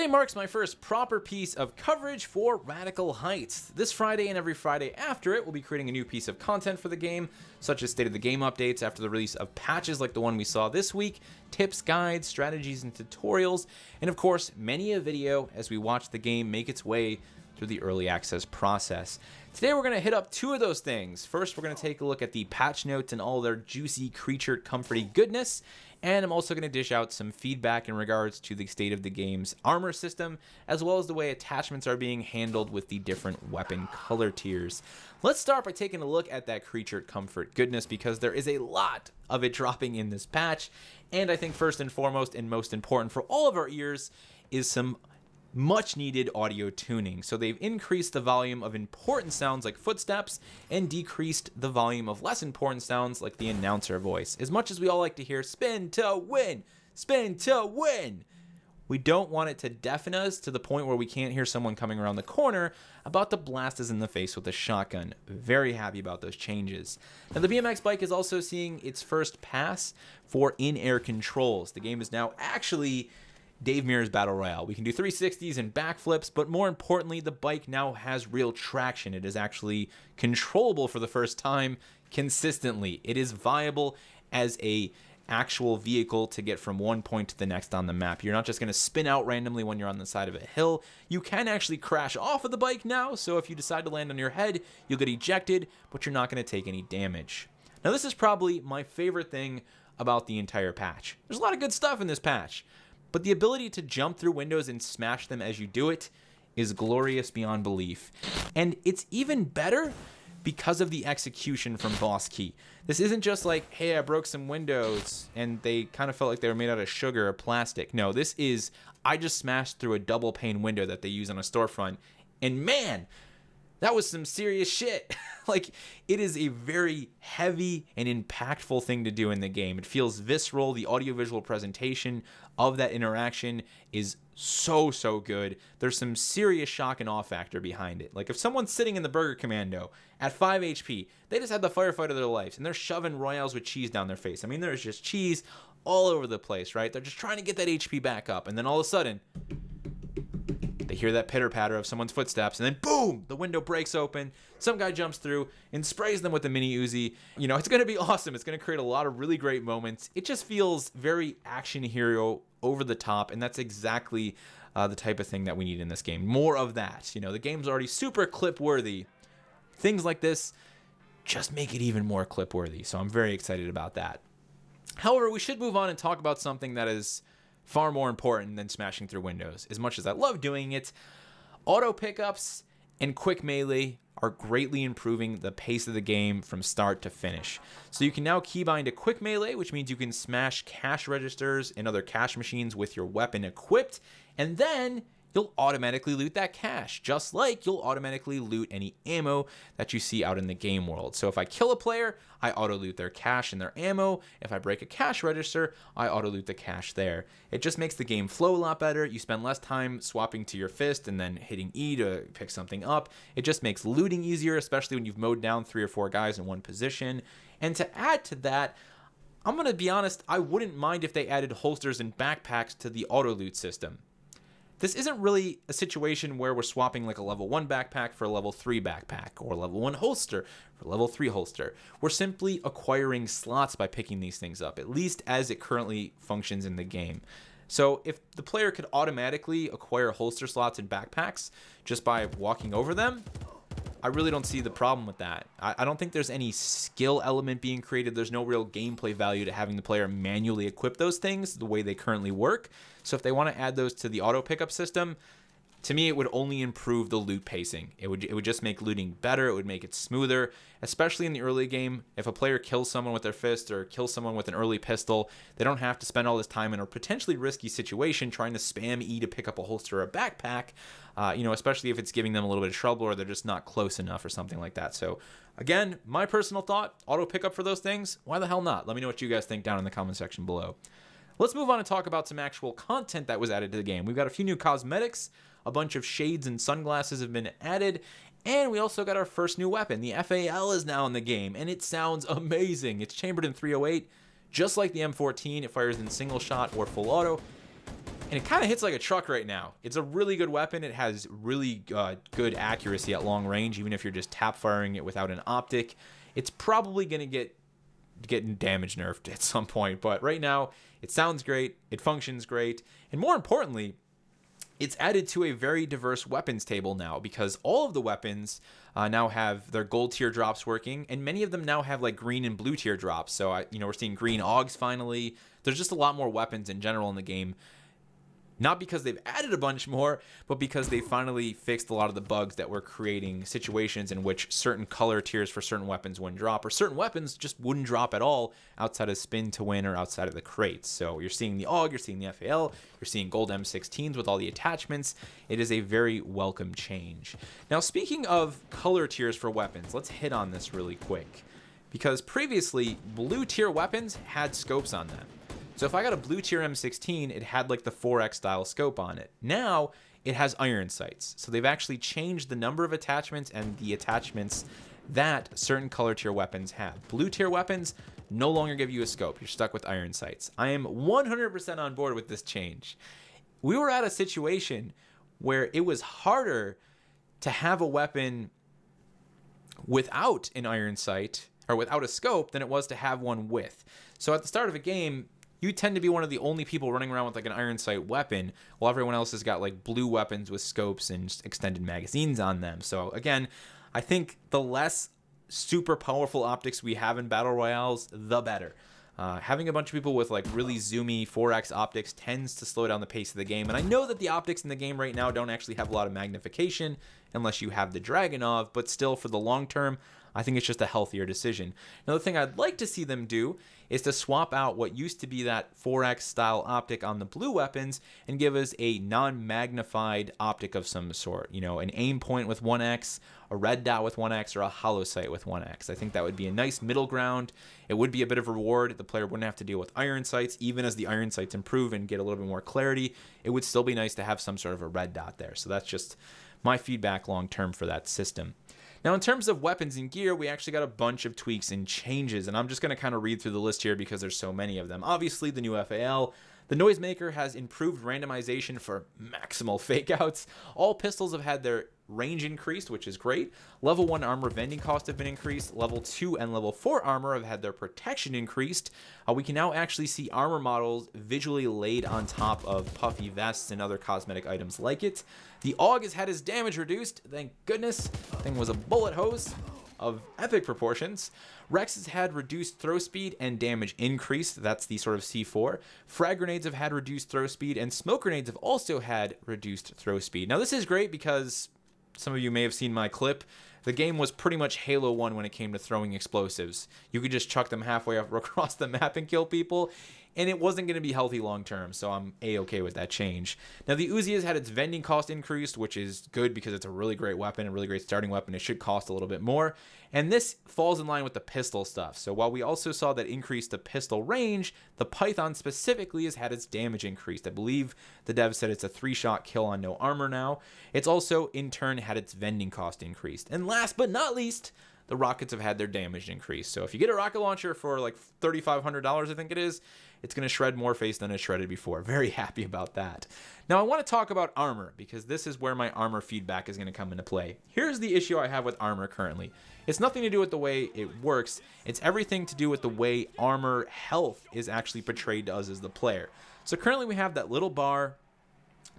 Today marks my first proper piece of coverage for Radical Heights. This Friday and every Friday after it, we'll be creating a new piece of content for the game, such as state of the game updates after the release of patches like the one we saw this week, tips, guides, strategies, and tutorials, and of course, many a video as we watch the game make its way through the early access process. Today we're going to hit up two of those things. First, we're going to take a look at the patch notes and all their juicy creature comforty goodness, and I'm also going to dish out some feedback in regards to the state of the game's armor system, as well as the way attachments are being handled with the different weapon color tiers. Let's start by taking a look at that creature comfort goodness, because there is a lot of it dropping in this patch, and I think first and foremost and most important for all of our ears is some much needed audio tuning. So they've increased the volume of important sounds like footsteps and decreased the volume of less important sounds like the announcer voice. As much as we all like to hear spin to win, spin to win, we don't want it to deafen us to the point where we can't hear someone coming around the corner about to blast us in the face with a shotgun. Very happy about those changes. Now the BMX bike is also seeing its first pass for in-air controls. The game is now actually Dave Mirra's Battle Royale. We can do 360s and backflips, but more importantly, the bike now has real traction. It is actually controllable for the first time consistently. It is viable as a actual vehicle to get from one point to the next on the map. You're not just going to spin out randomly when you're on the side of a hill. You can actually crash off of the bike now, so if you decide to land on your head, you'll get ejected, but you're not going to take any damage. Now this is probably my favorite thing about the entire patch. There's a lot of good stuff in this patch, but the ability to jump through windows and smash them as you do it is glorious beyond belief. And it's even better because of the execution from Boss Key. This isn't just like, hey, I broke some windows and they kind of felt like they were made out of sugar or plastic. No, this is, I just smashed through a double pane window that they use on a storefront, and man, that was some serious shit. Like, it is a very heavy and impactful thing to do in the game. It feels visceral. The audiovisual presentation of that interaction is so good. There's some serious shock and awe factor behind it. Like, if someone's sitting in the Burger Commando at 5 HP, they just had the firefight of their lives, and they're shoving Royales with cheese down their face. I mean, there's just cheese all over the place, right? They're just trying to get that HP back up, and then all of a sudden, they hear that pitter-patter of someone's footsteps, and then boom, the window breaks open, some guy jumps through and sprays them with the mini Uzi. You know, it's going to be awesome. It's going to create a lot of really great moments. It just feels very action hero, over the top, and that's exactly the type of thing that we need in this game. More of that. You know, the game's already super clip-worthy. Things like this just make it even more clip-worthy, so I'm very excited about that. However, we should move on and talk about something that is far more important than smashing through windows. As much as I love doing it, auto pickups and quick melee are greatly improving the pace of the game from start to finish. So you can now keybind a quick melee, which means you can smash cash registers and other cash machines with your weapon equipped, and then you'll automatically loot that cash, just like you'll automatically loot any ammo that you see out in the game world. So if I kill a player, I auto-loot their cash and their ammo. If I break a cash register, I auto-loot the cash there. It just makes the game flow a lot better. You spend less time swapping to your fist and then hitting E to pick something up. It just makes looting easier, especially when you've mowed down 3 or 4 guys in one position. And to add to that, I'm going to be honest, I wouldn't mind if they added holsters and backpacks to the auto-loot system. This isn't really a situation where we're swapping like a level 1 backpack for a level 3 backpack, or level 1 holster for a level 3 holster. We're simply acquiring slots by picking these things up, at least as it currently functions in the game. So if the player could automatically acquire holster slots and backpacks just by walking over them, I really don't see the problem with that. I don't think there's any skill element being created. There's no real gameplay value to having the player manually equip those things the way they currently work. So if they want to add those to the auto pickup system, to me, it would only improve the loot pacing. It would just make looting better. It would make it smoother, especially in the early game. If a player kills someone with their fist or kills someone with an early pistol, they don't have to spend all this time in a potentially risky situation trying to spam E to pick up a holster or a backpack, you know, especially if it's giving them a little bit of trouble or they're just not close enough or something like that. So again, my personal thought, auto pickup for those things, why the hell not? Let me know what you guys think down in the comment section below. Let's move on and talk about some actual content that was added to the game. We've got a few new cosmetics, a bunch of shades and sunglasses have been added, and we also got our first new weapon. The FAL is now in the game, and it sounds amazing. It's chambered in 308, just like the M14. It fires in single shot or full auto. And it kind of hits like a truck right now. It's a really good weapon. It has really good accuracy at long range, even if you're just tap firing it without an optic. It's probably going to get damage nerfed at some point, but right now it sounds great, it functions great, and more importantly, it's added to a very diverse weapons table now, because all of the weapons now have their gold tier drops working, and many of them now have like green and blue tier drops. So we're seeing green augs finally. There's just a lot more weapons in general in the game. Not because they've added a bunch more, but because they finally fixed a lot of the bugs that were creating situations in which certain color tiers for certain weapons wouldn't drop, or certain weapons just wouldn't drop at all outside of spin to win or outside of the crates. So you're seeing the AUG, you're seeing the FAL, you're seeing gold M16s with all the attachments. It is a very welcome change. Now, speaking of color tiers for weapons, let's hit on this really quick. Because previously, blue tier weapons had scopes on them. So if I got a blue tier M16, it had like the 4X style scope on it. Now it has iron sights. So they've actually changed the number of attachments and the attachments that certain color tier weapons have. Blue tier weapons no longer give you a scope. You're stuck with iron sights. I am 100% on board with this change. We were at a situation where it was harder to have a weapon without an iron sight or without a scope than it was to have one with. So at the start of a game, you tend to be one of the only people running around with like an iron sight weapon, while everyone else has got like blue weapons with scopes and extended magazines on them. So again, I think the less super powerful optics we have in battle royales, the better. Having a bunch of people with like really zoomy 4X optics tends to slow down the pace of the game. And I know that the optics in the game right now don't actually have a lot of magnification unless you have the Dragunov, but still for the long term, I think it's just a healthier decision. Another thing I'd like to see them do is to swap out what used to be that 4X style optic on the blue weapons and give us a non-magnified optic of some sort. You know, an aim point with 1X, a red dot with 1X, or a hollow sight with 1X. I think that would be a nice middle ground. It would be a bit of a reward. The player wouldn't have to deal with iron sights. Even as the iron sights improve and get a little bit more clarity, it would still be nice to have some sort of a red dot there. So that's just my feedback long term for that system. Now, in terms of weapons and gear, we actually got a bunch of tweaks and changes, and I'm just going to kind of read through the list here because there's so many of them. Obviously, the new FAL. The Noisemaker has improved randomization for maximal fakeouts. All pistols have had their range increased, which is great. Level 1 armor vending cost have been increased. Level 2 and level 4 armor have had their protection increased. We can now actually see armor models visually laid on top of puffy vests and other cosmetic items like it. The AUG has had his damage reduced. Thank goodness. Thing was a bullet hose of epic proportions. Rex has had reduced throw speed and damage increased. That's the sort of C4. Frag grenades have had reduced throw speed, and smoke grenades have also had reduced throw speed. Now, this is great because some of you may have seen my clip. The game was pretty much Halo 1 when it came to throwing explosives. You could just chuck them halfway across the map and kill people, and it wasn't going to be healthy long term, so I'm A-okay with that change. Now, the Uzi has had its vending cost increased, which is good because it's a really great weapon, a really great starting weapon. It should cost a little bit more, and this falls in line with the pistol stuff. So while we also saw that increase to pistol range, the Python specifically has had its damage increased. I believe the dev said it's a 3-shot kill on no armor now. It's also, in turn, had its vending cost increased. And last but not least, the rockets have had their damage increased. So if you get a rocket launcher for like $3,500, I think it is, it's going to shred more face than it shredded before. Very happy about that. Now I want to talk about armor because this is where my armor feedback is going to come into play. Here's the issue I have with armor currently. It's nothing to do with the way it works. It's everything to do with the way armor health is actually portrayed to us as the player. So currently we have that little bar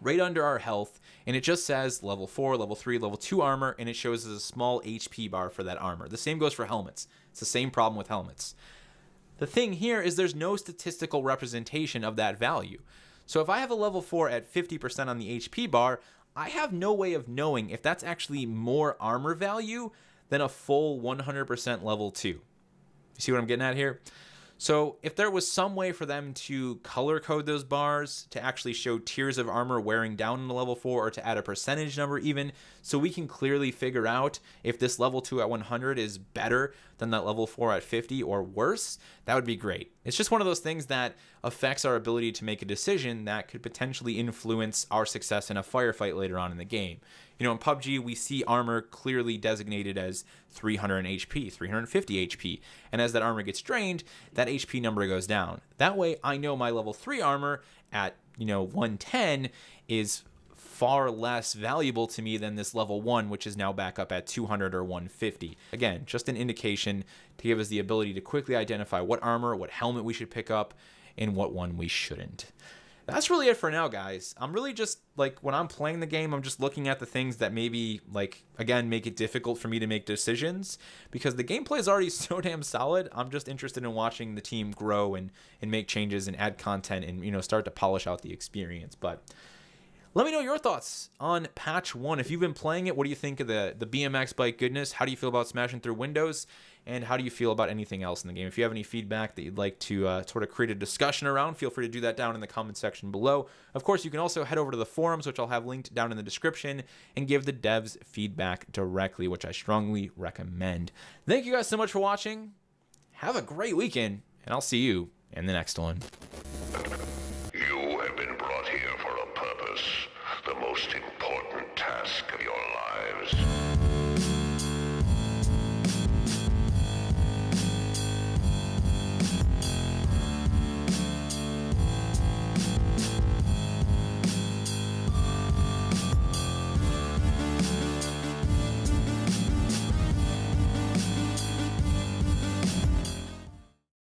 right under our health, and it just says level 4, level 3, level 2 armor, and it shows us a small HP bar for that armor. The same goes for helmets. It's the same problem with helmets. The thing here is there's no statistical representation of that value. So if I have a level 4 at 50% on the HP bar, I have no way of knowing if that's actually more armor value than a full 100% level 2. You see what I'm getting at here? So if there was some way for them to color code those bars to actually show tiers of armor wearing down in the level 4, or to add a percentage number even, so we can clearly figure out if this level 2 at 100 is better than that level 4 at 50 or worse, that would be great. It's just one of those things that affects our ability to make a decision that could potentially influence our success in a firefight later on in the game. You know, in PUBG, we see armor clearly designated as 300 HP, 350 HP, and as that armor gets drained, that HP number goes down. That way, I know my level 3 armor at you know, 110 is far less valuable to me than this level 1, which is now back up at 200 or 150. Again, just an indication to give us the ability to quickly identify what armor, what helmet we should pick up, and what one we shouldn't. That's really it for now, guys. I'm really just, like, when I'm playing the game, I'm just looking at the things that maybe, like, again, make it difficult for me to make decisions, because the gameplay is already so damn solid. I'm just interested in watching the team grow and make changes and add content and, you know, start to polish out the experience. But let me know your thoughts on patch 1. If you've been playing it, what do you think of the BMX bike goodness? How do you feel about smashing through windows? And how do you feel about anything else in the game? If you have any feedback that you'd like to sort of create a discussion around, feel free to do that down in the comment section below. Of course, you can also head over to the forums, which I'll have linked down in the description, and give the devs feedback directly, which I strongly recommend. Thank you guys so much for watching. Have a great weekend, and I'll see you in the next one. You have been brought here for a purpose, the most important task of your lives.